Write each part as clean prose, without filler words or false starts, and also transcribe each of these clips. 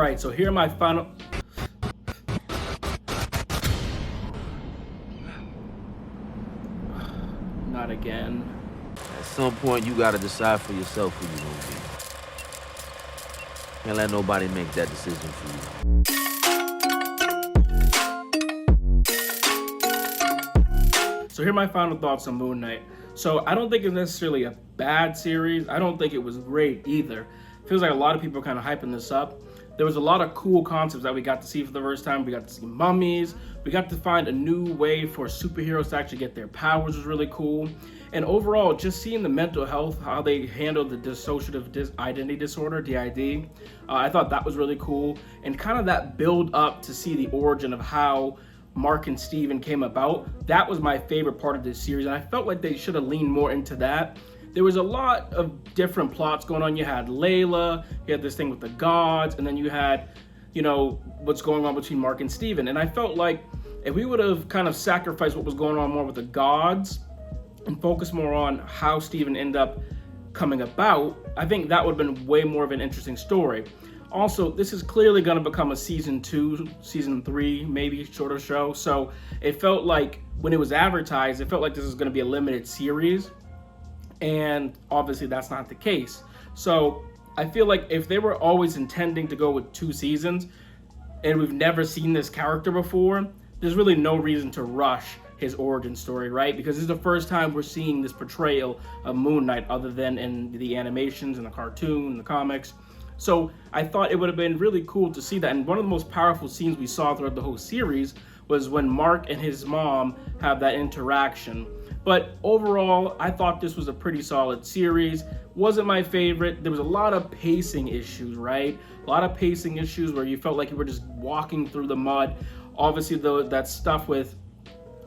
right, so here are my final... Not again. At some point, you gotta decide for yourself who you're gonna be. Can't let nobody make that decision for you. So here are my final thoughts on Moon Knight. So I don't think it's necessarily a bad series. I don't think it was great either. Feels like a lot of people are kind of hyping this up. There was a lot of cool concepts that we got to see for the first time. We got to see mummies. We got to find a new way for superheroes to actually get their powers was really cool. And overall, just seeing the mental health, how they handled the dissociative identity disorder, DID, I thought that was really cool. And kind of that build up to see the origin of how Mark and Steven came about, that was my favorite part of this series. And I felt like they should have leaned more into that. There was a lot of different plots going on. You had Layla, you had this thing with the gods, and then you had, you know, what's going on between Mark and Steven. And I felt like if we would have kind of sacrificed what was going on more with the gods and focused more on how Steven ended up coming about, I think that would have been way more of an interesting story. Also, this is clearly going to become a season 2, season 3, maybe shorter show. So it felt like when it was advertised, it felt like this was going to be a limited series. And obviously that's not the case. So I feel like if they were always intending to go with 2 seasons and we've never seen this character before, there's really no reason to rush his origin story, right? Because this is the first time we're seeing this portrayal of Moon Knight other than in the animations and the cartoon, the comics. So I thought it would have been really cool to see that. And one of the most powerful scenes we saw throughout the whole series was when Mark and his mom have that interaction. But overall, I thought this was a pretty solid series. Wasn't my favorite. There was a lot of pacing issues, right? A lot of pacing issues where you felt like you were just walking through the mud. Obviously, that stuff with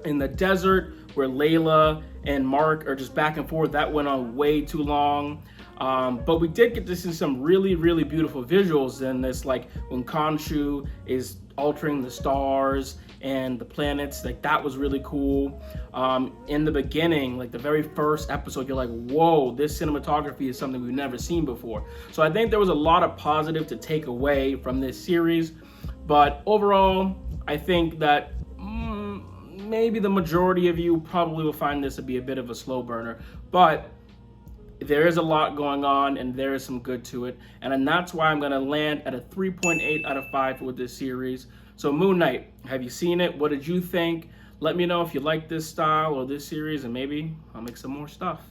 in the desert where Layla and Mark are just back and forth, that went on way too long. But we did get to see some really, really beautiful visuals in this, like when Khonshu is altering the stars and the planets, like that was really cool. In the beginning, like the very first episode, you're like, whoa, this cinematography is something we've never seen before. So I think there was a lot of positive to take away from this series. But overall, I think that maybe the majority of you probably will find this to be a bit of a slow burner. But there is a lot going on and there is some good to it. And that's why I'm going to land at a 3.8 out of 5 with this series. So Moon Knight, have you seen it? What did you think? Let me know if you like this style or this series, and maybe I'll make some more stuff.